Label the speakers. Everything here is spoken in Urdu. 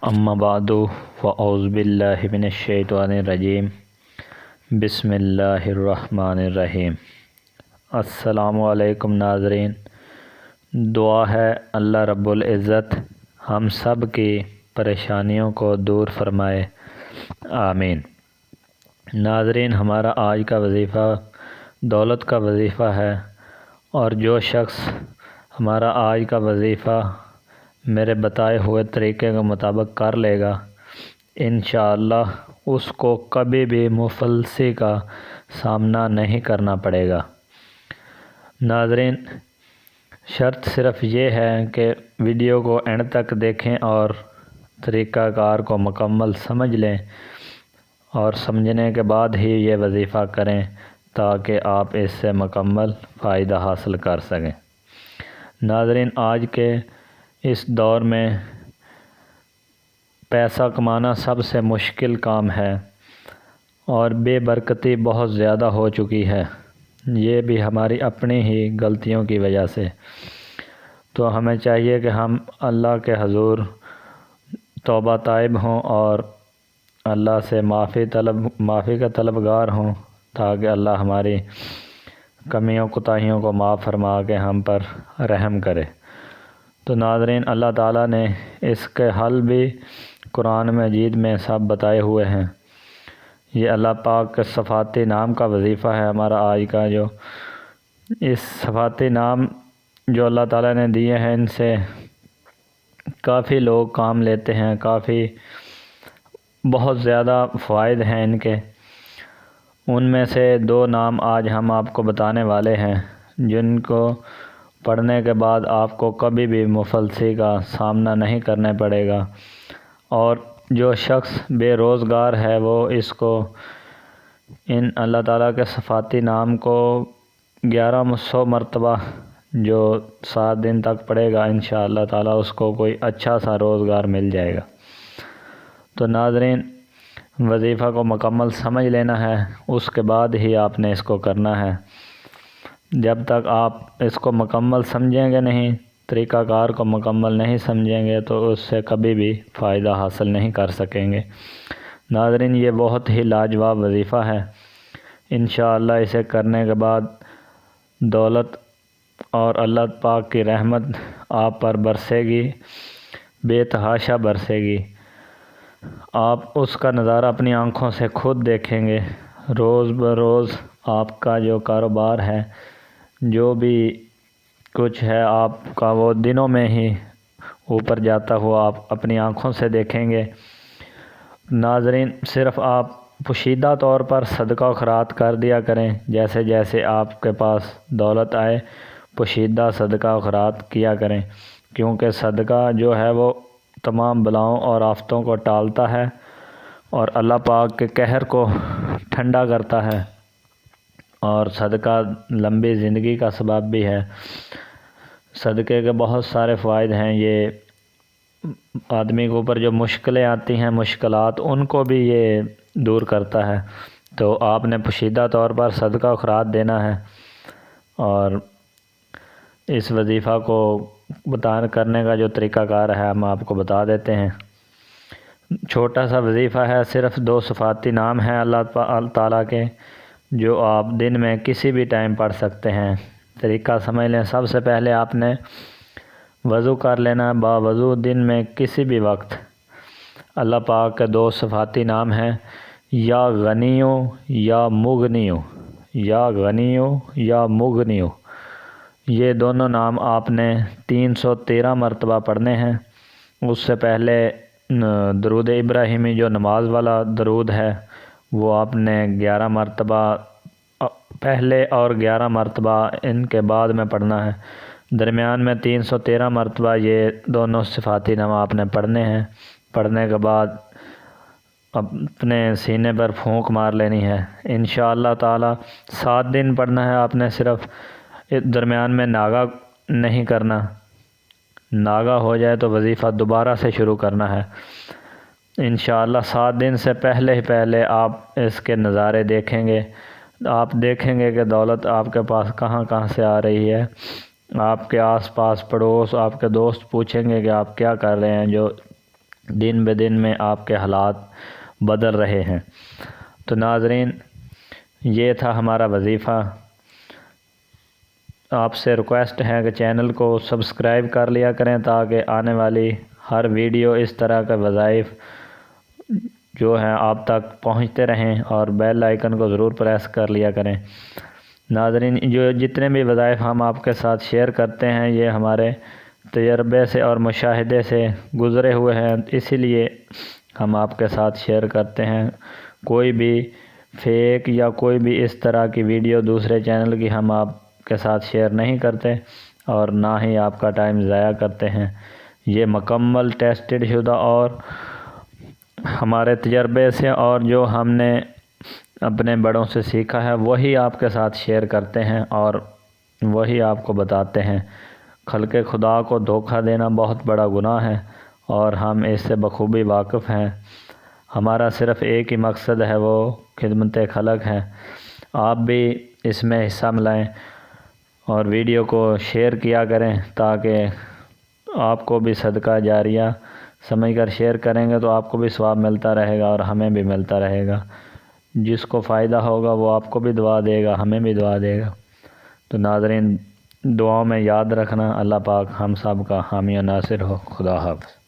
Speaker 1: اما بعد فاعوذ باللہ من الشیطان الرجیم بسم اللہ الرحمن الرحیم۔ السلام علیکم ناظرین، دعا ہے اللہ رب العزت ہم سب کی پریشانیوں کو دور فرمائے، آمین۔ ناظرین، ہمارا آج کا وظیفہ دولت کا وظیفہ ہے، اور جو شخص ہمارا آج کا وظیفہ میرے بتائے ہوئے طریقے کے مطابق کر لے گا، انشاءاللہ اس کو کبھی بھی مفلسی کا سامنا نہیں کرنا پڑے گا۔ ناظرین، شرط صرف یہ ہے کہ ویڈیو کو اینڈ تک دیکھیں اور طریقہ کار کو مکمل سمجھ لیں، اور سمجھنے کے بعد ہی یہ وظیفہ کریں تاکہ آپ اس سے مکمل فائدہ حاصل کر سکیں۔ ناظرین، آج کے اس دور میں پیسہ کمانا سب سے مشکل کام ہے، اور بے برکتی بہت زیادہ ہو چکی ہے، یہ بھی ہماری اپنی ہی غلطیوں کی وجہ سے۔ تو ہمیں چاہیے کہ ہم اللہ کے حضور توبہ طائب ہوں اور اللہ سے معافی کا طلبگار ہوں، تاکہ اللہ ہماری کمیوں کوتاہیوں کو معاف فرما کے ہم پر رحم کرے۔ تو ناظرین، اللہ تعالیٰ نے اس کے حل بھی قرآن مجید میں سب بتائے ہوئے ہیں۔ یہ اللہ پاک کے صفاتی نام کا وظیفہ ہے ہمارا آج کا، جو اس صفاتی نام جو اللہ تعالیٰ نے دیے ہیں، ان سے کافی لوگ کام لیتے ہیں، بہت زیادہ فوائد ہیں ان کے۔ ان میں سے دو نام آج ہم آپ کو بتانے والے ہیں، جن کو پڑھنے کے بعد آپ کو کبھی بھی مفلسی کا سامنا نہیں کرنا پڑے گا، اور جو شخص بے روزگار ہے وہ ان اللہ تعالیٰ کے صفاتی نام کو 1100 مرتبہ جو 7 دن تک پڑھے گا، انشاءاللہ تعالیٰ اس کو کوئی اچھا سا روزگار مل جائے گا۔ تو ناظرین، وظیفہ کو مکمل سمجھ لینا ہے، اس کے بعد ہی آپ نے اس کو کرنا ہے۔ جب تک آپ اس کو مکمل سمجھیں گے نہیں، طریقہ کار کو مکمل نہیں سمجھیں گے، تو اس سے کبھی بھی فائدہ حاصل نہیں کر سکیں گے۔ ناظرین، یہ بہت ہی لاجواب وظیفہ ہے، انشاءاللہ اسے کرنے کے بعد دولت اور اللہ پاک کی رحمت آپ پر برسے گی، بے تحاشا برسے گی۔ آپ اس کا نظارہ اپنی آنکھوں سے خود دیکھیں گے۔ روز بروز آپ کا جو کاروبار ہے، جو بھی کچھ ہے آپ کا، وہ دنوں میں ہی اوپر جاتا ہوا آپ اپنی آنکھوں سے دیکھیں گے۔ ناظرین، صرف آپ پوشیدہ طور پر صدقہ و خیرات کر دیا کریں، جیسے جیسے آپ کے پاس دولت آئے پوشیدہ صدقہ و خیرات کیا کریں، کیونکہ صدقہ جو ہے وہ تمام بلاؤں اور آفتوں کو ٹالتا ہے، اور اللہ پاک کے قہر کو ٹھنڈا کرتا ہے، اور صدقہ لمبی زندگی کا سبب بھی ہے۔ صدقے کے بہت سارے فوائد ہیں، یہ آدمی کے اوپر جو مشکلیں آتی ہیں، مشکلات، ان کو بھی یہ دور کرتا ہے۔ تو آپ نے پوشیدہ طور پر صدقہ و خیرات دینا ہے، اور اس وظیفہ کو کرنے کا جو طریقہ کار ہے ہم آپ کو بتا دیتے ہیں۔ چھوٹا سا وظیفہ ہے، صرف 2 صفاتی نام ہیں اللہ تعالیٰ کے، جو آپ دن میں کسی بھی ٹائم پڑھ سکتے ہیں۔ طریقہ سمجھ لیں۔ سب سے پہلے آپ نے وضو کر لینا، باوضو دن میں کسی بھی وقت اللہ پاک کے 2 صفاتی نام ہیں، یا غنیو یا مغنیو، یا غنیو یا مغنیو۔ یہ دونوں نام آپ نے 313 مرتبہ پڑھنے ہیں۔ اس سے پہلے درود ابراہیمی جو نماز والا درود ہے، وہ آپ نے 11 مرتبہ پہلے اور 11 مرتبہ ان کے بعد میں پڑھنا ہے۔ درمیان میں 313 مرتبہ یہ دونوں صفاتی نام آپ نے پڑھنے ہیں۔ پڑھنے کے بعد اپنے سینے پر پھونک مار لینی ہے۔ انشاءاللہ تعالی 7 دن پڑھنا ہے آپ نے، صرف درمیان میں ناغہ نہیں کرنا، ناغہ ہو جائے تو وظیفہ دوبارہ سے شروع کرنا ہے۔ انشاءاللہ 7 دن سے پہلے آپ اس کے نظارے دیکھیں گے، آپ دیکھیں گے کہ دولت آپ کے پاس کہاں کہاں سے آ رہی ہے۔ آپ کے آس پاس پڑوس، آپ کے دوست پوچھیں گے کہ آپ کیا کر رہے ہیں، جو دن بہ دن میں آپ کے حالات بدل رہے ہیں۔ تو ناظرین، یہ تھا ہمارا وظیفہ۔ آپ سے ریکویسٹ ہے کہ چینل کو سبسکرائب کر لیا کریں تاکہ آنے والی ہر ویڈیو اس طرح کے وظائف جو ہیں آپ تک پہنچتے رہیں، اور بیل آئیکن کو ضرور پریس کر لیا کریں۔ ناظرین، جو جتنے بھی وظائف ہم آپ کے ساتھ شیئر کرتے ہیں یہ ہمارے تجربے سے اور مشاہدے سے گزرے ہوئے ہیں، اسی لیے ہم آپ کے ساتھ شیئر کرتے ہیں۔ کوئی بھی فیک یا کوئی بھی اس طرح کی ویڈیو دوسرے چینل کی ہم آپ کے ساتھ شیئر نہیں کرتے، اور نہ ہی آپ کا ٹائم ضائع کرتے ہیں۔ یہ مکمل ٹیسٹڈ شدہ اور ہمارے تجربے سے اور جو ہم نے اپنے بڑوں سے سیکھا ہے وہی آپ کے ساتھ شیئر کرتے ہیں اور وہی آپ کو بتاتے ہیں۔ خلق خدا کو دھوکہ دینا بہت بڑا گناہ ہے اور ہم اس سے بخوبی واقف ہیں۔ ہمارا صرف ایک ہی مقصد ہے، وہ خدمت خلق ہے۔ آپ بھی اس میں حصہ ملائیں اور ویڈیو کو شیئر کیا کریں تاکہ آپ کو بھی صدقہ جاریہ سمجھ کر شیئر کریں گے تو آپ کو بھی ثواب ملتا رہے گا اور ہمیں بھی ملتا رہے گا۔ جس کو فائدہ ہوگا وہ آپ کو بھی دعا دے گا، ہمیں بھی دعا دے گا۔ تو ناظرین، دعاؤں میں یاد رکھنا۔ اللہ پاک ہم سب کا حامی و ناصر ہو۔ خدا حافظ۔